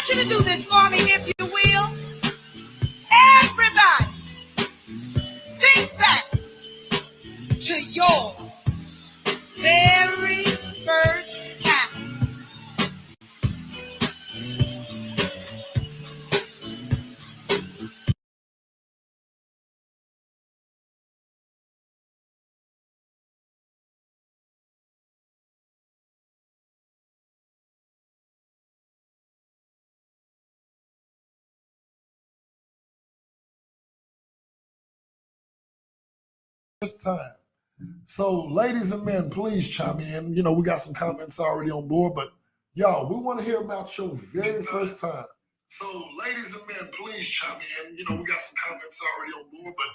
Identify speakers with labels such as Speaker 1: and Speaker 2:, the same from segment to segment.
Speaker 1: want you to do this for me, if you will. Everybody, think back to your very first time.
Speaker 2: First time. So, ladies and men, please chime in. You know, we got some comments already on board, but y'all, we want to hear about your very first time. So, ladies and men, please chime in. You know, we got some comments already on board, but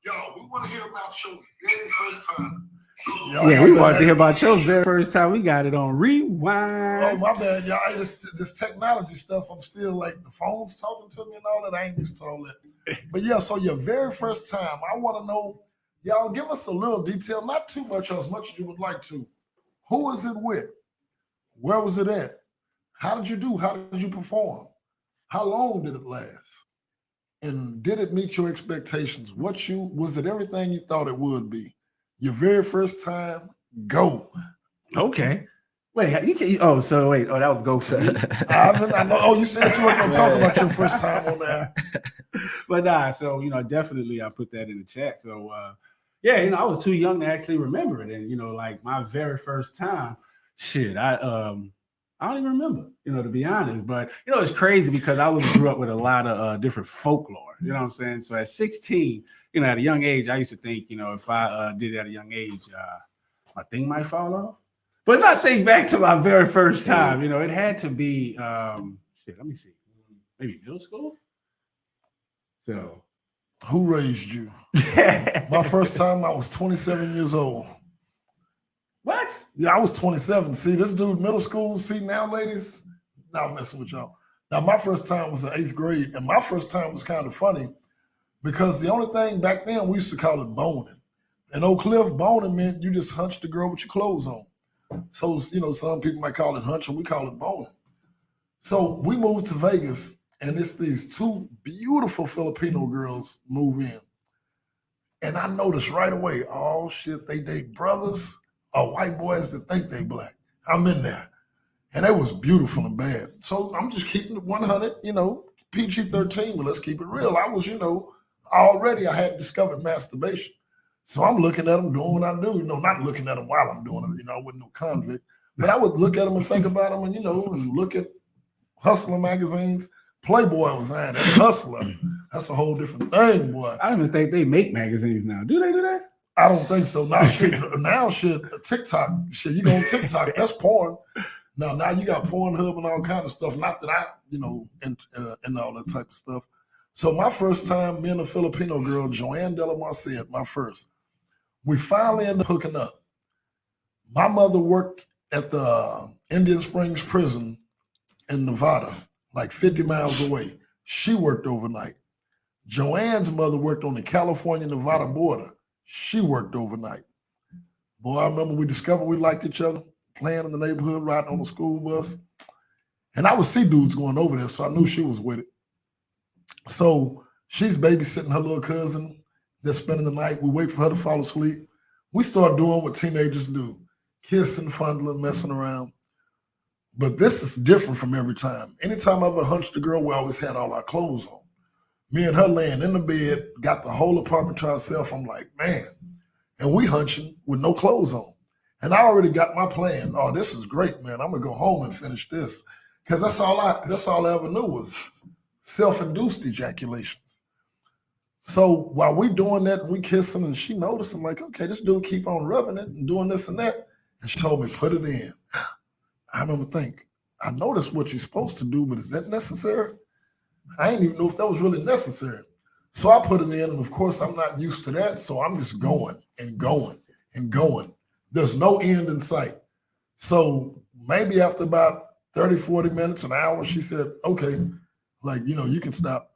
Speaker 2: y'all, we want to hear about your very first time.
Speaker 3: So, yeah, we want to hear about your very first time. We got it on rewind.
Speaker 2: Oh, my bad, y'all. This technology stuff, I'm still like, the phone's talking to me and all that. I ain't used to all that. But yeah, so your very first time, I want to know, y'all, give us a little detail, not too much or as much as you would like to. Who was it with? Where was it at? How did you do? How did you perform? How long did it last? And did it meet your expectations? Was it everything you thought it would be? Your very first time, go.
Speaker 3: Okay. Wait, you can. Oh, that was go.
Speaker 2: Ivan, I know. Oh, you said you weren't going to talk about your first time on there.
Speaker 3: But nah, so definitely I put that in the chat. So yeah, I was too young to actually remember it, and like my very first time, shit, I don't even remember, to be honest. But it's crazy because I grew up with a lot of different folklore. You know what I'm saying? So at 16, at a young age, I used to think, if I did it at a young age, my thing might fall off. But if I think back to my very first time, it had to be let me see, maybe middle school. So,
Speaker 2: who raised you? My first time, I was 27 years old.
Speaker 3: What?
Speaker 2: Yeah, I was 27. See, this dude, middle school. See, now, ladies, now I'm messing with y'all. Now, my first time was in 8th grade, and my first time was kind of funny because the only thing back then, we used to call it boning. In Oak Cliff, boning meant you just hunched the girl with your clothes on. So, some people might call it hunching, we call it boning. So we moved to Vegas, and it's these two beautiful Filipino girls move in. And I noticed right away, oh shit, they date brothers or white boys that think they black. I'm in there. And it was beautiful and bad. So I'm just keeping it 100, PG-13, but let's keep it real. I was, already I had discovered masturbation. So I'm looking at them doing what I do, not looking at them while I'm doing it, I wasn't no convict. But I would look at them and think about them and, and look at Hustler magazines. Playboy was on that. Hustler, that's a whole different thing, boy.
Speaker 3: I don't even think they make magazines now. Do they do that?
Speaker 2: I don't think so. Now TikTok, you go on TikTok, that's porn. Now you got Pornhub and all kind of stuff. Not that I, and all that type of stuff. So my first time, me and a Filipino girl, Joanne Delamar said, my first, we finally ended up hooking up. My mother worked at the Indian Springs prison in Nevada, like 50 miles away. She worked overnight. Joanne's mother worked on the California-Nevada border. She worked overnight. Boy, I remember we discovered we liked each other, playing in the neighborhood, riding on the school bus. And I would see dudes going over there, so I knew she was with it. So she's babysitting her little cousin. They're spending the night. We wait for her to fall asleep. We start doing what teenagers do, kissing, fondling, messing around. But this is different from every time. Anytime I ever hunched a girl, we always had all our clothes on. Me and her laying in the bed, got the whole apartment to ourselves. I'm like, man. And we hunching with no clothes on. And I already got my plan. Oh, this is great, man. I'm gonna go home and finish this. Because that's all I ever knew was self-induced ejaculations. So while we doing that and we kissing and she noticed, I'm like, okay, this dude keep on rubbing it and doing this and that. And she told me, put it in. I remember thinking, I know that's what you're supposed to do, but is that necessary? I didn't even know if that was really necessary. So I put it in, and of course I'm not used to that, so I'm just going and going and going. There's no end in sight. So maybe after about 30, 40 minutes, an hour, she said, okay, you can stop.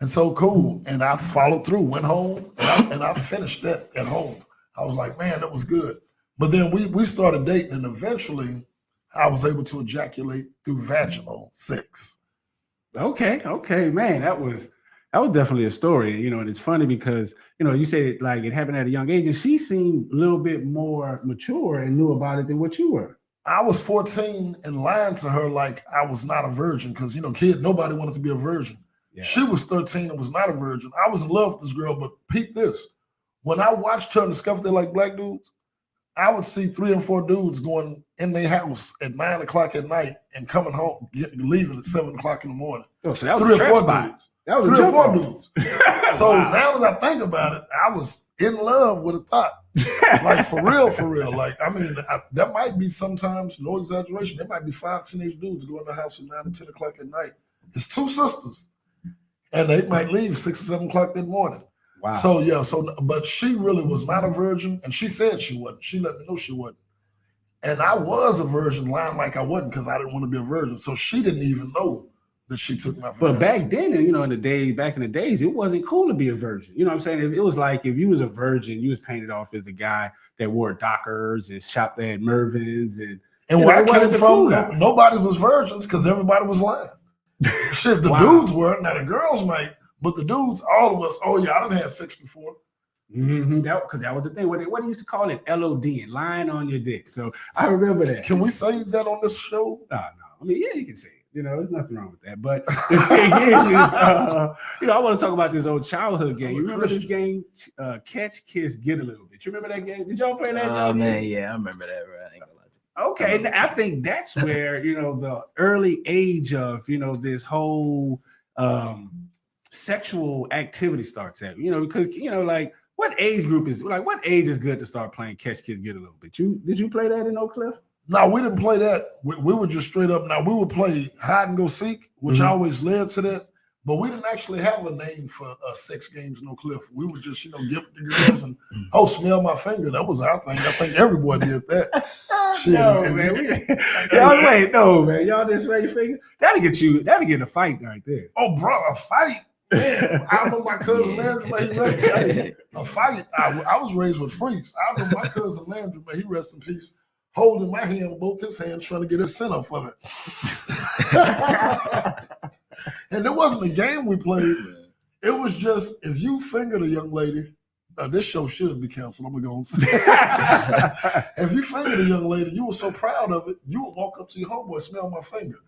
Speaker 2: And so cool. And I followed through, went home, and I finished that at home. I was like, man, that was good. But then we started dating, and eventually I was able to ejaculate through vaginal sex.
Speaker 3: Okay, man, that was definitely a story, and it's funny because you say like it happened at a young age, and she seemed a little bit more mature and knew about it than what you were.
Speaker 2: I was 14 and lying to her like I was not a virgin because nobody wanted to be a virgin. Yeah. She was 13 and was not a virgin. I was in love with this girl, but peep this. When I watched her and discovered they like black dudes, I would see 3 and 4 dudes going in their house at 9 o'clock at night and coming home, leaving at 7 o'clock in the morning.
Speaker 3: Oh, so that was 3 or 4 dudes. That was 3 or 4 dudes.
Speaker 2: So now that I think about it, I was in love with a thought. Like for real. Like, I mean, that might be sometimes, no exaggeration, there might be 5 teenage dudes going to the house at 9 or 10 o'clock at night. It's 2 sisters. And they might leave 6 or 7 o'clock that morning. Wow. So but she really was not a virgin, and she said she wasn't. She let me know she wasn't. And I was a virgin, lying like I wasn't because I didn't want to be a virgin. So she didn't even know that she took my virginity.
Speaker 3: But back then, back in the days, it wasn't cool to be a virgin. You know what I'm saying? It was like if you was a virgin, you was painted off as a guy that wore Dockers and shopped at Mervyn's.
Speaker 2: And where I came from, nobody was virgins because everybody was lying. Shit, the dudes were. Now the girls might, but the dudes, all of us, oh yeah, I done had sex before.
Speaker 3: Mm-hmm. Because that was the thing. What they used to call it, LOD, lying on your dick. So I remember that.
Speaker 2: Can we say that on this show?
Speaker 3: No. I mean, yeah, you can say it. There's nothing wrong with that. But the thing is, I want to talk about this old childhood game. You remember this game, Catch, Kiss, Get a Little Bit? You remember that game? Did y'all play that?
Speaker 4: Oh man, yeah, I remember that. Bro. I ain't gonna lie to you.
Speaker 3: Okay, and I think that's where the early age of this whole sexual activity starts at. Because like what age is good to start playing Catch, Kiss, Get a Little Bit? Did you play that in Oak Cliff?
Speaker 2: No, we didn't play that. We were just straight up. Now we would play hide and go seek, which always led to that. But we didn't actually have a name for sex games in Oak Cliff. We would just, give the girls and smell my finger. That was our thing. I think every boy did that. Shit.
Speaker 3: No, man. No, man. Y'all didn't smell your finger? That'll get in a fight right there.
Speaker 2: Oh, bro, a fight? Man, I know my cousin Landry, man, he rested. A fight. I was raised with freaks. I know my cousin Landry, man, he rest in peace, holding my hand with both his hands, trying to get his scent off of it. And it wasn't a game we played. It was just, if you fingered a young lady, this show should be canceled, I'm going to go and say. If you fingered a young lady, you were so proud of it, you would walk up to your homeboy, smell my finger.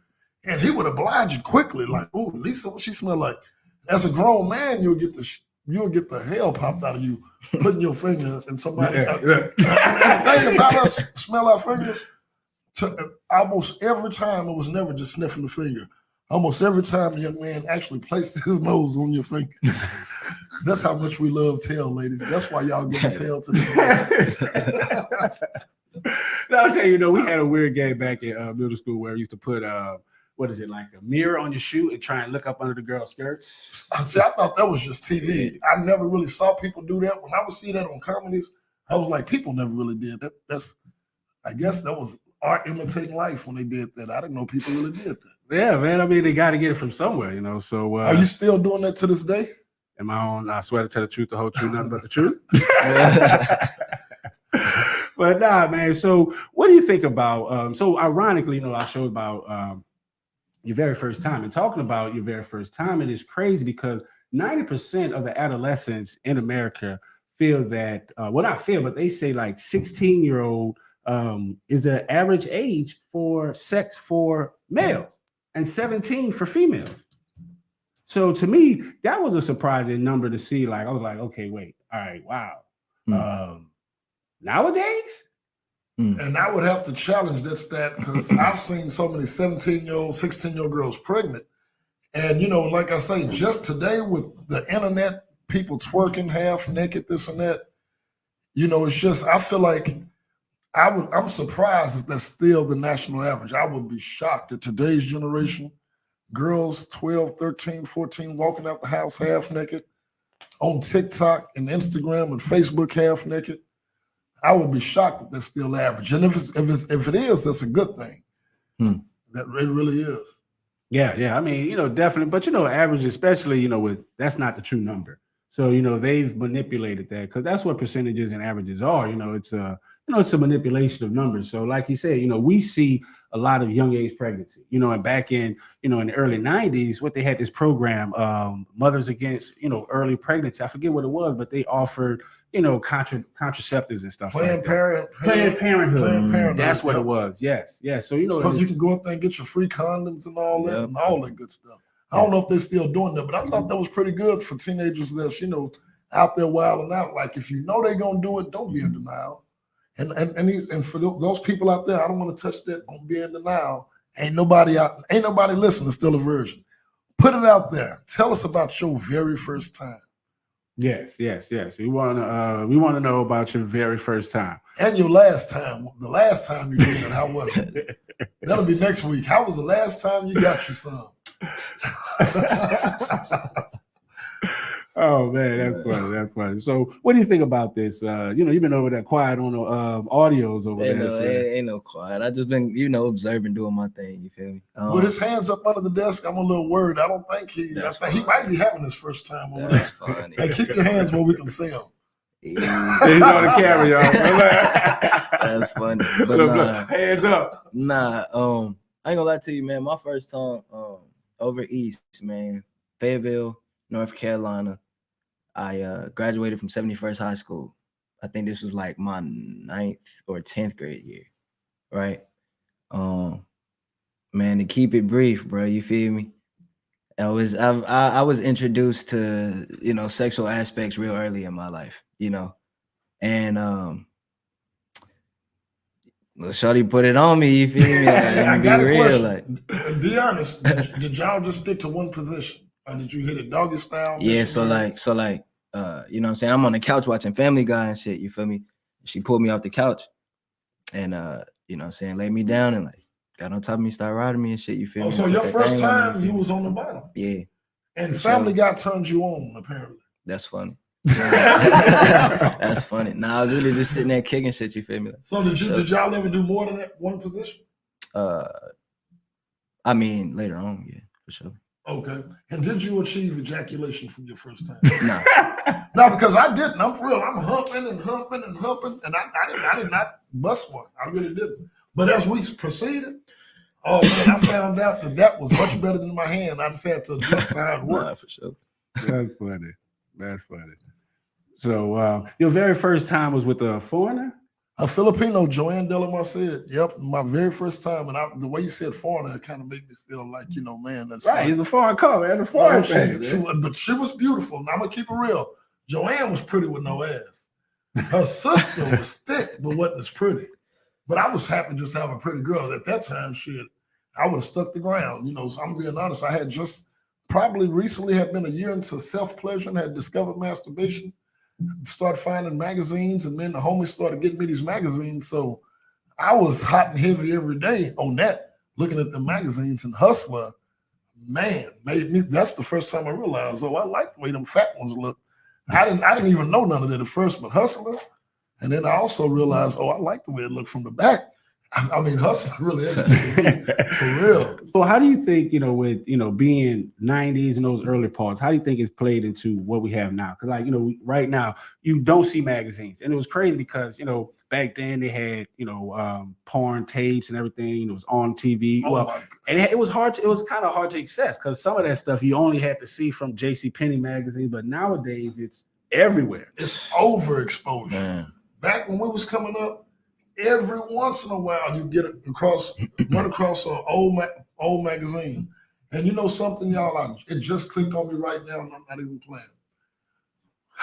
Speaker 2: And he would oblige you quickly, like, ooh, Lisa, what she smell like? As a grown man, you'll get the hell popped out of you putting your finger in somebody. And the thing about us smell our fingers, almost every time it was never just sniffing the finger. Almost every time the young man actually placed his nose on your finger. That's how much we love tail, ladies. That's why y'all give us hell to the
Speaker 3: No, I'll tell you, we had a weird game back in middle school where we used to put like a mirror on your shoe and try and look up under the girl's skirts?
Speaker 2: See, I thought that was just TV. I never really saw people do that. When I would see that on comedies, I was like, people never really did that. I guess that was art imitating life when they did that. I didn't know people really did that.
Speaker 3: Yeah, man. I mean, they got to get it from somewhere, So,
Speaker 2: are you still doing that to this day?
Speaker 3: Am I on? I swear to tell the truth, the whole truth, nothing but the truth. But nah, man. So, what do you think about? So, ironically, I showed about your very first time, and talking about your very first time, it is crazy because 90% of the adolescents in America feel that, not feel, but they say like 16-year-old is the average age for sex for males and 17 for females. So to me, that was a surprising number to see. Like, I was like, okay, wait, all right, wow. Nowadays?
Speaker 2: And I would have to challenge that stat because I've seen so many 17-year-old, 16-year-old girls pregnant. And, like I say, just today with the internet, people twerking half naked, this and that, it's just, I feel like I'm surprised if that's still the national average. I would be shocked at today's generation, girls 12, 13, 14 walking out the house half naked, on TikTok and Instagram and Facebook half naked. I would be shocked that that's still average. And if it is, that's a good thing. That it really is.
Speaker 3: Yeah. I mean, definitely. But average, especially, that's not the true number. So, they've manipulated that because that's what percentages and averages are. It's it's a manipulation of numbers. So like you said, we see a lot of young age pregnancy, and back in, in the early 90s, what they had this program, Mothers Against, Early Pregnancy. I forget what it was, but they offered, contraceptives and stuff.
Speaker 2: Planned
Speaker 3: Parenthood. That's what it was. Yes. So,
Speaker 2: you can go up there and get your free condoms and all that and all that good stuff. I don't know if they're still doing that, but I thought that was pretty good for teenagers that's, out there wilding out. Like, if you know they're going to do it, don't be in denial. And for those people out there, I don't want to touch that. Don't be in denial. Ain't nobody listening, still a virgin. Put it out there. Tell us about your very first time.
Speaker 3: Yes. We want to know about your very first time
Speaker 2: and your last time. The last time you did it, how was it? That'll be next week. How was the last time you got your son?
Speaker 3: Oh man, that's funny. So, what do you think about this? You've been over there quiet on the audios over there. So.
Speaker 4: Ain't no quiet. I just been, observing, doing my thing. You feel me?
Speaker 2: With his hands up under the desk, I'm a little worried. I don't think he might be having his first time over there.
Speaker 4: Funny.
Speaker 2: Hey, keep your hands where we can see him.
Speaker 3: He's on the camera, y'all.
Speaker 4: That's funny. But
Speaker 3: hands up.
Speaker 4: I ain't gonna lie to you, man. My first time over east, man, Fayetteville, North Carolina. I graduated from 71st High School. I think this was like my 9th or 10th grade year, right? Man, to keep it brief, bro, you feel me? I was introduced to, sexual aspects real early in my life, and well, shorty put it on me, you feel me?
Speaker 2: I got a question. And be honest, did y'all just stick to one position? Or did you hit it doggy style?
Speaker 4: Yeah, so like, you know what I'm saying? I'm on the couch watching Family Guy and shit, you feel me? She pulled me off the couch and, you know what I'm saying, laid me down and like got on top of me, started riding me and shit, you feel me?
Speaker 2: So your first time, you was on the bottom?
Speaker 4: Yeah.
Speaker 2: And Family Guy turned you on, apparently.
Speaker 4: That's funny. That's funny. Nah, I was really just sitting there kicking shit, you feel me?
Speaker 2: So did y'all ever do more than that one position?
Speaker 4: I mean, later on, yeah, for sure.
Speaker 2: Okay. And did you achieve ejaculation from your first time?
Speaker 4: No.
Speaker 2: No, because I didn't. I'm for real. I'm humping, and I did not bust one. I really didn't. But as we proceeded, oh man, I found out that was much better than my hand. I just had to adjust how it worked.
Speaker 4: Nah, for sure.
Speaker 3: That's funny. So your very first time was with a foreigner?
Speaker 2: A Filipino, Joanne Delamar said, yep, my very first time. And the way you said foreigner, it kind of made me feel like, man, that's
Speaker 3: right. He's a foreign color, man. The foreign
Speaker 2: but she was beautiful. And I'm going to keep it real. Joanne was pretty with no ass. Her sister was thick, but wasn't as pretty. But I was happy just to have a pretty girl. At that time, I would have stuck the ground. So I'm being honest. I had just probably recently had been a year into self-pleasure and had discovered masturbation. Start finding magazines, and then the homies started getting me these magazines. So I was hot and heavy every day on that, looking at the magazines. And Hustler, man, made me. That's the first time I realized, I like the way them fat ones look. I didn't even know none of that at first, but Hustler. And then I also realized, I like the way it looked from the back. I mean, Hustler really is for real.
Speaker 3: So how do you think, with, being 90s and those early parts, how do you think it's played into what we have now? Because right now you don't see magazines. And it was crazy because, back then they had, porn tapes and everything, it was on TV. And it was kind of hard to access because some of that stuff you only had to see from JCPenney magazine, but nowadays it's everywhere.
Speaker 2: It's overexposure. Man. Back when we was coming up, every once in a while, you run across an old magazine. And something, y'all, it just clicked on me right now, and I'm not even playing.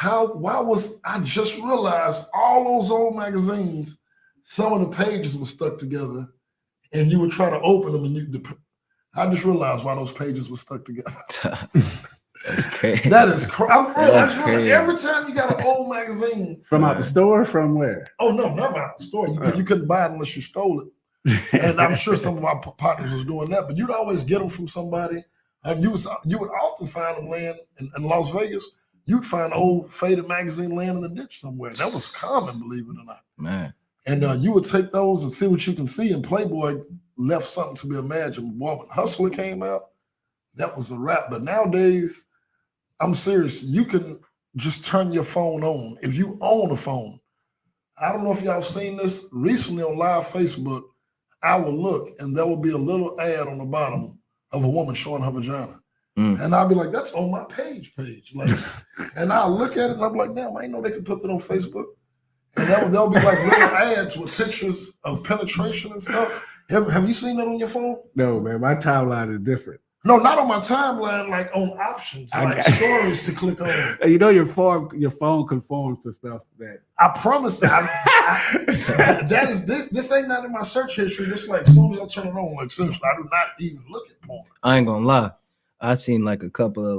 Speaker 2: I just realized all those old magazines, some of the pages were stuck together, and you would try to open them, and I just realized why those pages were stuck together.
Speaker 4: That's crazy.
Speaker 2: That is crazy.
Speaker 4: That's crazy.
Speaker 2: Every time you got an old magazine.
Speaker 3: From out the store? From where?
Speaker 2: Oh, no, never out the store. You couldn't buy it unless you stole it. And I'm sure some of my partners was doing that, but you'd always get them from somebody. And you would often find them laying in Las Vegas. You'd find an old faded magazine laying in the ditch somewhere. That was common, believe it or not.
Speaker 4: Man.
Speaker 2: And you would take those and see what you can see. And Playboy left something to be imagined. Boy, when Hustler came out, that was a wrap. But nowadays, I'm serious. You can just turn your phone on. If you own a phone, I don't know if y'all seen this recently on live Facebook. I will look and there will be a little ad on the bottom of a woman showing her vagina. And I'll be like, that's on my page. Like, and I'll look at it and I'm like, damn, I didn't know they could put that on Facebook. And there'll be like little ads with pictures of penetration and stuff. Have you seen that on your phone?
Speaker 3: No, man, my timeline is different.
Speaker 2: No, not on my timeline, like on options, like stories to click on.
Speaker 3: You know, your phone conforms to stuff that
Speaker 2: I promise that is this ain't not in my search history. This like as soon as I turn it on, like seriously, I do not even look at porn.
Speaker 4: I ain't gonna lie. I've seen like a couple of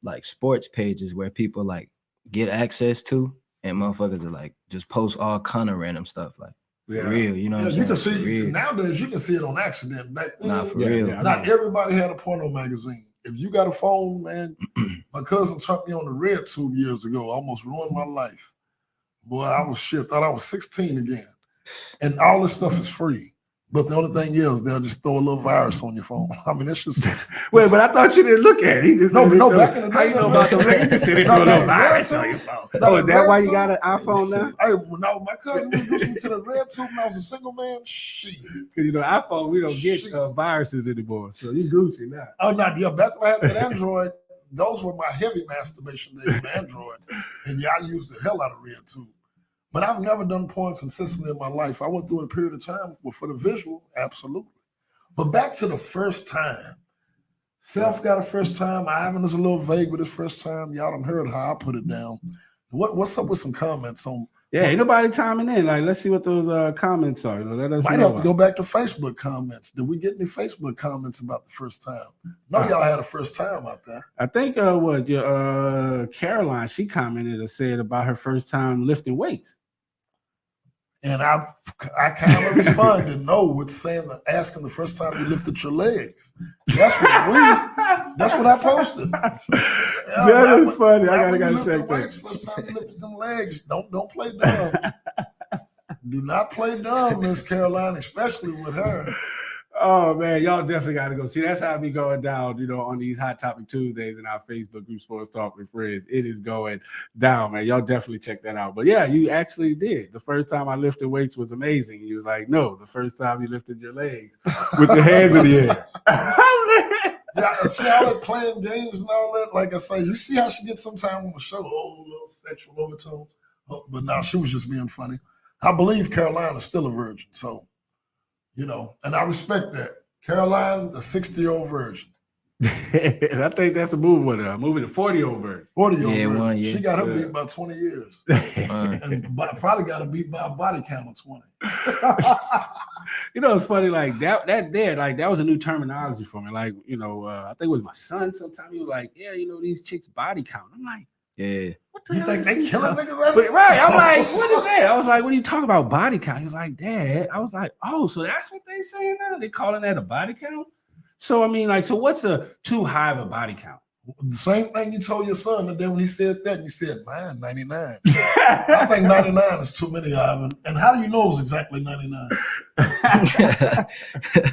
Speaker 4: like sports pages where people like get access to, and motherfuckers are like just post all kind of random stuff like for real. You know what I'm saying?
Speaker 2: You can see nowadays. You can see it on accident. Back then,
Speaker 4: not for real.
Speaker 2: Not everybody had a porno magazine. If you got a phone, man, my cousin turned me on the red tube years ago. Almost ruined my life. Boy, thought I was 16 again. And all this stuff is free. But the only thing is, they'll just throw a little virus on your phone. I mean, it's just...
Speaker 3: Wait, but I thought you didn't look at it. He just
Speaker 2: no, back in the day...
Speaker 3: How you know about the red? You just said they throw a little virus on your phone. Oh, is that why you got an iPhone now?
Speaker 2: Hey, no, my cousin introduced me to the red tube when I was a single man. Shit.
Speaker 3: Because, you know, iPhone, we don't get viruses anymore. So you Gucci now.
Speaker 2: Oh, no, yeah, back when I had that Android, those were my heavy masturbation days with Android. And yeah, I used the hell out of red tube. But I've never done porn consistently in my life. I went through a period of time, but for the visual, absolutely. But back to the first time. Self got a first time. Ivan is a little vague with his first time. Y'all done heard how I put it down. What's up with some comments on?
Speaker 3: Yeah, ain't nobody timing in. Like, let's see what those comments are. Let us
Speaker 2: Might have to go back to Facebook comments. Did we get any Facebook comments about the first time? None of y'all had a first time out there.
Speaker 3: I think Caroline, she commented or said about her first time lifting weights.
Speaker 2: And I kind of responded no with asking the first time you lifted your legs. That's what I posted.
Speaker 3: That is funny. I gotta check that.
Speaker 2: First time you lifted them legs. Don't play dumb. Do not play dumb, Miss Caroline, especially with her.
Speaker 3: Oh man, y'all definitely got to go see. That's how I be going down, you know, on these Hot Topic Tuesdays in our Facebook group, Sports Talk with Friends. It is going down, man. Y'all definitely check that out. But yeah, you actually did. The first time I lifted weights was amazing. You was like, no, the first time you lifted your legs with your hands in the air.
Speaker 2: Yeah, see all that playing games and all that. Like I say, you see how she gets sometime on the show, little sexual overtones. But now she was just being funny. I believe Caroline is still a virgin, so. You know, and I respect that. Caroline, the 60-year-old virgin.
Speaker 3: And I think that's a move with her. Moving to 40-year-old virgin.
Speaker 2: 40-year-old virgin. She got her beat by 20 years. And probably got her beat by a body count of 20.
Speaker 3: You know, it's funny, like that was a new terminology for me. Like, you know, I think it was my son sometime. He was like, yeah, you know, these chicks body count. I'm like,
Speaker 4: yeah.
Speaker 3: What the
Speaker 2: you think they killing niggas?
Speaker 3: Right. I'm like, what is that? I was like, what are you talking about body count? He was like, Dad. I was like, oh, so that's what they saying now? They calling that a body count? So I mean, like, so what's too high of a body count?
Speaker 2: The same thing you told your son, and then when he said that, you said, mine, 99. I think 99 is too many, Ivan. And how do you know it was exactly 99?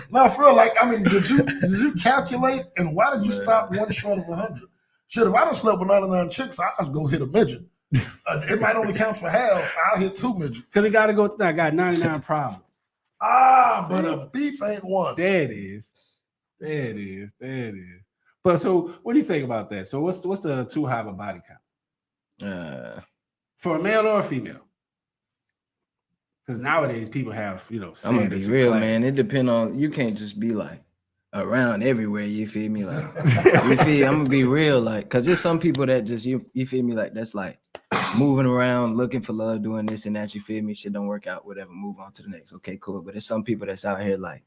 Speaker 2: No, for real, like, I mean, did you calculate, and why did you stop one short of 100? Shit, if I done slept with 99 chicks, I'll go hit a midget. It might only count for half. I'll hit 2 midgets.
Speaker 3: Because they got to go, I got 99 problems.
Speaker 2: But a beep ain't one.
Speaker 3: There it is. But so what do you think about that? So what's the too high of a body count? For a male or a female? Because nowadays people have, you know,
Speaker 4: I'm gonna be real, man. It depends on, you can't just be like around everywhere, you feel me? Like, I'm gonna be real, like, because there's some people that just, you feel me, like, that's like moving around, looking for love, doing this and that, you feel me? Shit don't work out, whatever, move on to the next. Okay, cool. But there's some people that's out here like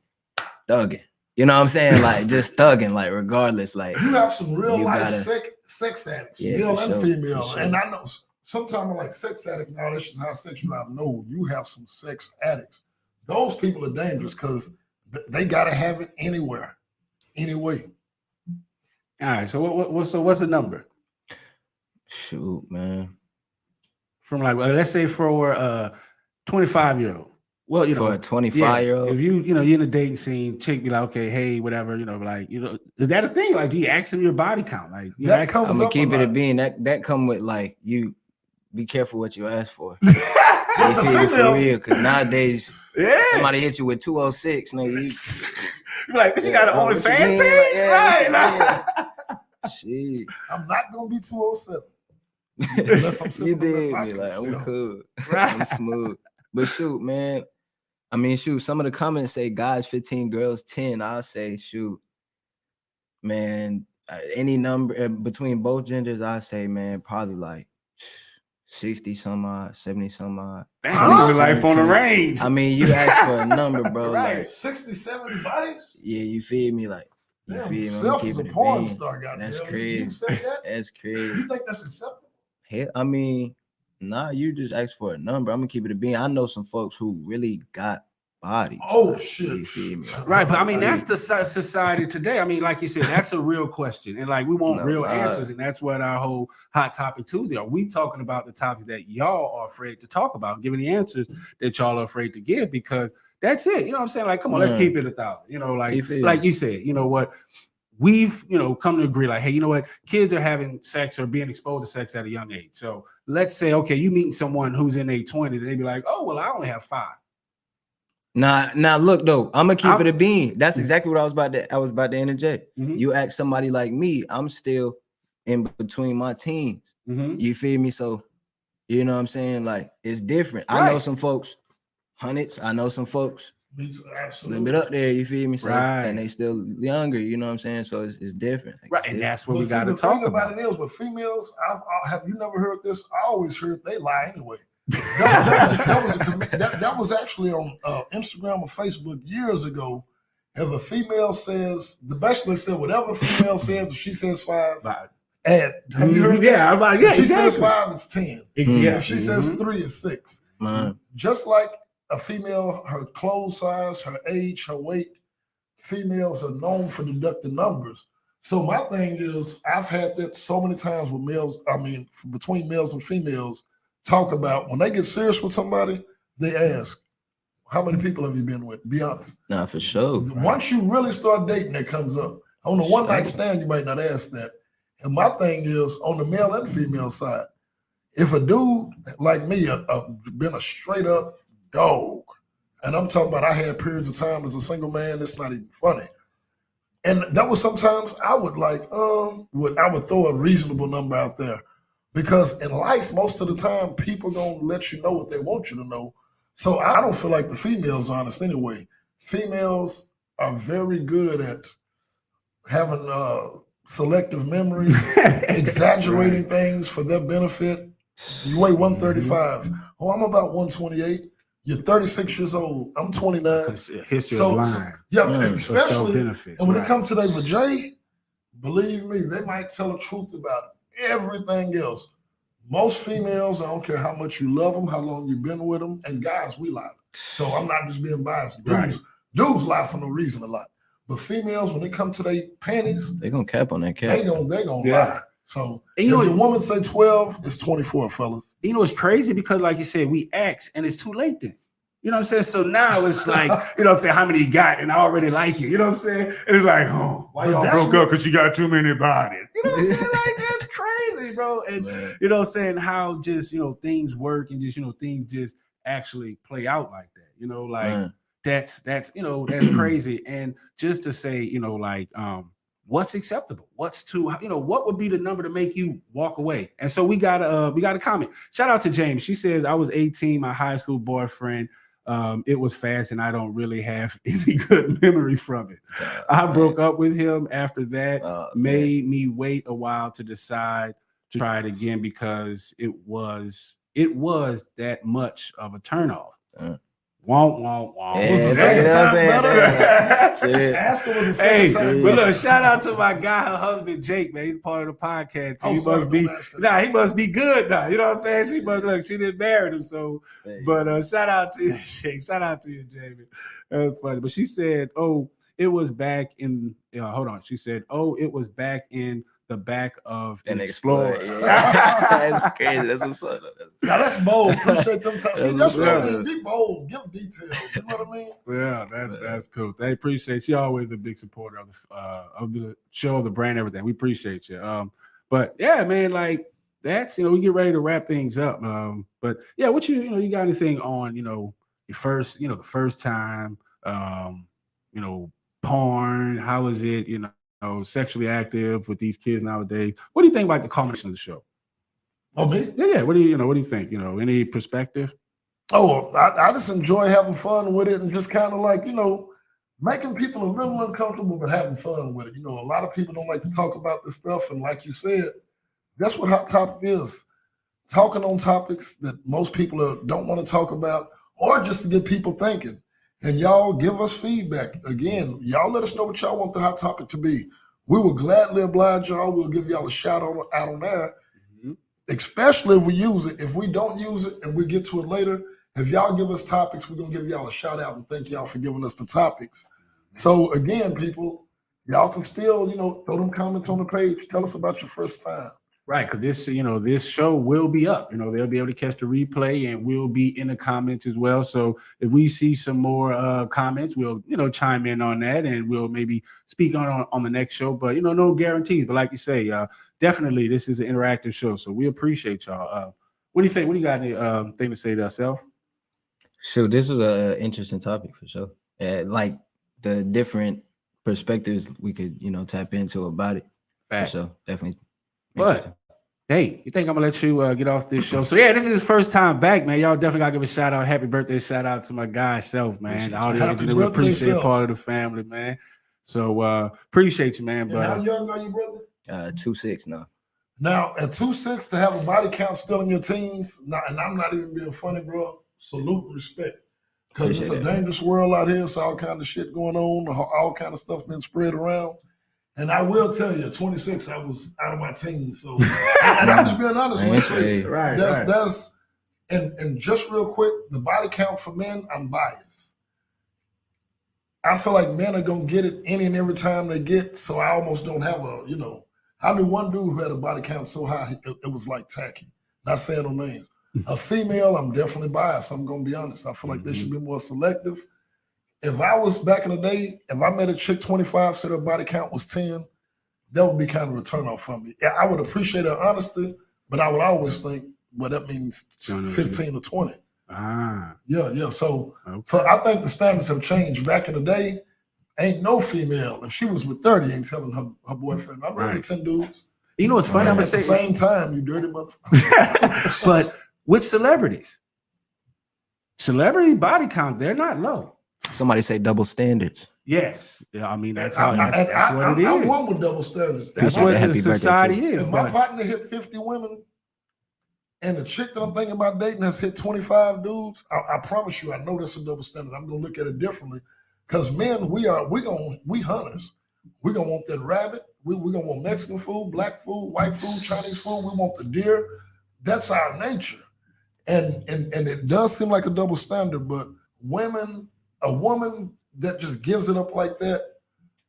Speaker 4: thugging. You know what I'm saying? Like, just thugging, like, regardless. Like,
Speaker 2: you have some real life sex addicts, male and female.
Speaker 4: Sure.
Speaker 2: And I know sometimes I'm like, sex addict, no, this is how sexual I know. You have some sex addicts. Those people are dangerous because they gotta have it anywhere, anyway.
Speaker 3: All right. So what's the number?
Speaker 4: Shoot, man.
Speaker 3: From like, let's say for a 25-year-old. Well, you know,
Speaker 4: for a 25-year-old,
Speaker 3: if you're in a dating scene, chick be like, okay, hey, whatever, you know, like, you know, is that a thing? Like, do you ask them your body count? Like,
Speaker 2: that comes
Speaker 4: I'm gonna keep it a being that come with like, you be careful what you ask for.
Speaker 2: But the females,
Speaker 4: because nowadays
Speaker 3: Yeah.
Speaker 4: somebody hit you with 206, nigga.
Speaker 3: You're like, you got an
Speaker 4: what
Speaker 3: OnlyFans
Speaker 4: you mean?
Speaker 3: page?
Speaker 4: Yeah,
Speaker 3: Right.
Speaker 4: Shit.
Speaker 2: I'm not gonna be 207. Unless I'm
Speaker 4: You
Speaker 2: sipping on that
Speaker 4: did me
Speaker 2: vodka,
Speaker 4: like
Speaker 2: you
Speaker 4: I'm
Speaker 2: know.
Speaker 4: cool.
Speaker 3: Right.
Speaker 4: I'm smooth. But shoot, man. I mean, shoot, some of the comments say guys 15, girls 10. I'll say, shoot, man, any number between both genders, I say, man, probably like 60 some odd, 70 some odd.
Speaker 3: Damn, we live life on the range.
Speaker 4: I mean, you asked for a number, bro.
Speaker 3: Right.
Speaker 4: Like
Speaker 2: 60, 70 bodies?
Speaker 4: yeah, you feel me? Like you
Speaker 2: Damn,
Speaker 4: feel me?
Speaker 2: self
Speaker 4: Keep
Speaker 2: is a
Speaker 4: it
Speaker 2: porn
Speaker 4: being.
Speaker 2: star, goddamn.
Speaker 4: That's
Speaker 2: You
Speaker 4: crazy.
Speaker 2: say that?
Speaker 4: That's crazy.
Speaker 2: You think that's acceptable?
Speaker 4: Hell, I mean, nah, you just asked for a number. I'm gonna keep it a bean. I know some folks who really got bodies.
Speaker 2: Oh
Speaker 4: You
Speaker 2: shit!
Speaker 4: feel me?
Speaker 3: Right, but I mean that's the society today. I mean, like you said, that's a real question, and like we want
Speaker 4: No,
Speaker 3: real answers, and that's what our whole Hot Topic Tuesday are. We talking about the topics that y'all are afraid to talk about, giving the answers that y'all are afraid to give, because that's it. You know what I'm saying? Like, come on, let's keep it 1,000. You know, like you said, you know what? We've, come to agree, like, hey, you know what? Kids are having sex or being exposed to sex at a young age. So let's say, okay, you meeting someone who's in their 20s, and they be like, oh, well, I only have 5.
Speaker 4: Now look though, I'm gonna keep it a bean. That's exactly what I was about to interject.
Speaker 3: Mm-hmm.
Speaker 4: You ask somebody like me, I'm still in between my teens.
Speaker 3: Mm-hmm.
Speaker 4: You feel me? So you know what I'm saying? Like it's different.
Speaker 3: Right.
Speaker 4: I know some folks, hundreds. I know some folks a little bit up there. You feel me? So and they still younger. You know what I'm saying? So it's different. Like,
Speaker 3: Right, and that's what we got to talk about.
Speaker 2: The thing about it is with females, have you never heard this? I always heard they lie anyway. That was actually on Instagram or Facebook years ago. If a female says, the bachelor said whatever female says, if she says 5, add. Have you heard
Speaker 3: that?
Speaker 2: If she says 5, it's 10.
Speaker 3: Exactly.
Speaker 2: If she says 3, it's 6. Just like a female, her clothes size, her age, her weight, females are known for deducting numbers. So my thing is, I've had that so many times with males, between males and females, talk about when they get serious with somebody, they ask, how many people have you been with? Be honest.
Speaker 4: Nah, for sure.
Speaker 2: Once you really start dating, that comes up. On the one night stand, you might not ask that. And my thing is, on the male and female side, if a dude like me been a straight up dog, and I'm talking about I had periods of time as a single man, it's not even funny. And that was sometimes I would I would throw a reasonable number out there. Because in life, most of the time, people gonna let you know what they want you to know. So I don't feel like the females are honest anyway. Females are very good at having selective memory, exaggerating things for their benefit. You weigh 135. Oh, I'm about 128. You're 36 years old. I'm 29.
Speaker 3: History of lying.
Speaker 2: Especially, and when it comes to their vajay, believe me, they might tell the truth about everything else. Most females, I don't care how much you love them, how long you've been with them, and guys, we lie. So I'm not just being biased. Dudes lie for no reason a lot. But females, when it comes to their panties,
Speaker 4: they're gonna cap on that cap.
Speaker 2: They gonna lie. So if your woman say 12, it's 24, fellas.
Speaker 3: You know, it's crazy because, like you said, we ask and it's too late then. You know what I'm saying? So now it's like, how many you got, and I already like you. You know what I'm saying? And it's like, oh, why y'all broke up? Because you got too many bodies. You know what I'm saying? Like, that's crazy, bro. And you know what I'm saying? How just, things work and just, things just actually play out like that. That's crazy. And just to say, what's acceptable? What would be the number to make you walk away? And so we got a comment. Shout out to James. She says, I was 18, my high school boyfriend. It was fast and I don't really have any good memories from it. I broke up with him after that, made me wait a while to decide to try it again because it was that much of a turnoff. Womp.
Speaker 2: Ask was a
Speaker 3: but look, shout out to my guy, her husband Jake, man. He's part of the podcast. He must be good now. You know what I'm saying? She didn't marry him, so. But shout out to you, Jake. Shout out to you, Jamie. That was funny. But she said, it was back in. Hold on. She said, it was back in the back of an Explorer.
Speaker 4: That's crazy. That's what's up.
Speaker 2: Now that's bold. Appreciate them. That's what I mean. Be bold. Give details. You know what I mean?
Speaker 3: Yeah, that's cool. They appreciate you. Always a big supporter of the show, the brand, everything. We appreciate you. But yeah, man, like that's we get ready to wrap things up. But yeah, what you got anything on your first the first time porn? How is it sexually active with these kids nowadays? What do you think about the culmination of the show?
Speaker 2: Oh, me?
Speaker 3: Yeah. What do you think? Any perspective?
Speaker 2: Oh, I just enjoy having fun with it and just kind of like making people a little uncomfortable, but having fun with it. A lot of people don't like to talk about this stuff, and like you said, that's what Hot Topic is. Talking on topics that most people don't want to talk about, or just to get people thinking. And y'all give us feedback. Again, y'all let us know what y'all want the Hot Topic to be. We will gladly oblige y'all. We'll give y'all a shout out on there, especially if we use it. If we don't use it and we get to it later, if y'all give us topics, we're going to give y'all a shout out and thank y'all for giving us the topics. So again, people, y'all can still, throw them comments on the page. Tell us about your first time.
Speaker 3: Right, because this show will be up. They'll be able to catch the replay, and we'll be in the comments as well. So if we see some more comments, we'll chime in on that, and we'll maybe speak on the next show. But no guarantees. But like you say, definitely this is an interactive show, so we appreciate y'all. What do you think? What do you got? Any thing to say to yourself?
Speaker 4: Sure, this was an interesting topic for sure. Like the different perspectives we could tap into about it.
Speaker 3: Fact.
Speaker 4: So definitely.
Speaker 3: But hey, you think I'm gonna let you get off this show? So yeah, this is his first time back, man. Y'all definitely gotta give a shout out, happy birthday, shout out to my guy Self, man. All the engineers, we appreciate part of the family, man. So appreciate you, man.
Speaker 2: And
Speaker 3: but
Speaker 2: how young are you, brother?
Speaker 4: 2'6" now.
Speaker 2: Now at 2'6" to have a body count still in your teens, and I'm not even being funny, bro. Salute and respect, because it's a dangerous world out here. It's all kind of shit going on, all kind of stuff being spread around. And I will tell you, at 26, I was out of my teens. So, and I'm just being honest with you.
Speaker 3: Right.
Speaker 2: That's and just real quick, the body count for men, I'm biased. I feel like men are gonna get it any and every time they get. So I almost don't have I knew one dude who had a body count so high it was like tacky. Not saying no names. A female, I'm definitely biased. I'm gonna be honest. I feel like they should be more selective. If I was back in the day, if I met a chick 25, said her body count was 10, that would be kind of a turnoff for me. Yeah, I would appreciate her honesty, but I would always think, well, that means 15 or 20. Yeah. So I think the standards have changed. Back in the day, ain't no female, if she was with 30, ain't telling her boyfriend, I'm with 10 dudes.
Speaker 3: You know what's funny?
Speaker 2: At the same time, you dirty motherfucker.
Speaker 3: But with celebrity body count, they're not low.
Speaker 4: Somebody say double standards.
Speaker 3: Yes. Yeah, I mean, that's what it is.
Speaker 2: I'm one with double standards.
Speaker 3: That's what the society is.
Speaker 2: If my partner hit 50 women and the chick that I'm thinking about dating has hit 25 dudes, I promise you, I know that's a double standard. I'm going to look at it differently, because men, we hunters. We're going to want that rabbit. We're going to want Mexican food, black food, white food, Chinese food. We want the deer. That's our nature. And it does seem like a double standard, but a woman that just gives it up like that,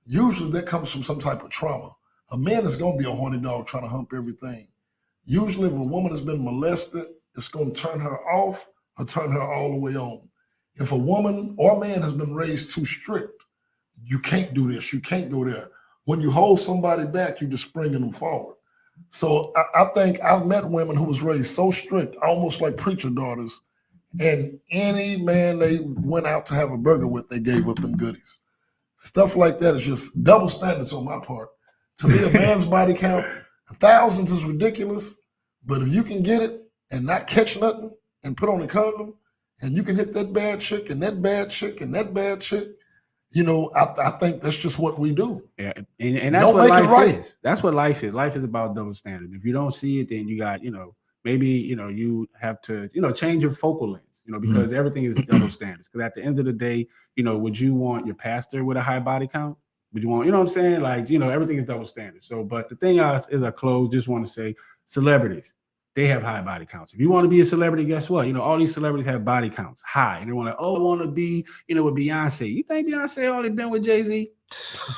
Speaker 2: usually that comes from some type of trauma. A man is going to be a horny dog trying to hump everything. Usually if a woman has been molested, it's going to turn her off or turn her all the way on. If a woman or man has been raised too strict, you can't do this, you can't go there. When you hold somebody back, you're just springing them forward. So I think I've met women who was raised so strict, almost like preacher daughters, and any man they went out to have a burger with, they gave up them goodies. Stuff like that is just double standards on my part. To me, a man's body count, thousands is ridiculous, but if you can get it and not catch nothing and put on a condom, and you can hit that bad chick and that bad chick and that bad chick, I think that's just what we do.
Speaker 3: Yeah, and that's what life is. That's what life is. Life is about double standard. If you don't see it, then you got, maybe, you have to, change your focal lengths, because everything is double standards. Because at the end of the day, would you want your pastor with a high body count? Would you want, what I'm saying? Like, everything is double standard. So, but the thing is, I close, just want to say, celebrities, they have high body counts. If you want to be a celebrity, guess what? All these celebrities have body counts high. And they want to, I want to be, with Beyonce. You think Beyonce only been with Jay-Z?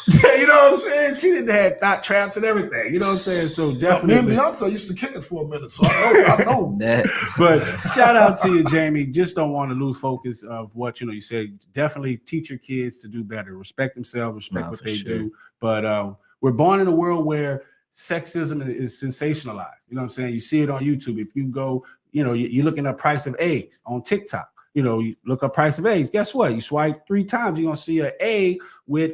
Speaker 3: You know what I'm saying? She didn't have thought traps and everything. You know what I'm saying? So definitely.
Speaker 2: Me and Beyonce used to kick it for a minute, so I know.
Speaker 4: That.
Speaker 3: But shout out to you, Jamie. Just don't want to lose focus of what you said. Definitely teach your kids to do better, respect themselves, respect what they do. But we're born in a world where sexism is sensationalized. You know what I'm saying? You see it on YouTube. If you go, you're looking at price of eggs on TikTok. You look up price of eggs. Guess what? You swipe 3 times, you're gonna see an egg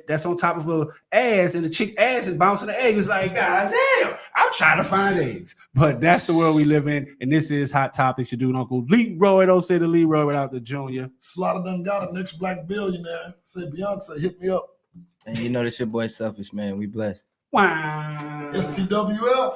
Speaker 3: that's on top of a ass, and the chick ass is bouncing the egg. It's like, God damn, I'm trying to find eggs. But that's the world we live in, and this is Hot Topics. Your dude, Uncle Leroy. Don't say the Leroy without the Junior.
Speaker 2: Slaughter done got a next black billionaire. Say Beyonce, hit me up.
Speaker 4: And this your boy Selfish, man. We blessed.
Speaker 3: Wow.
Speaker 2: STWF.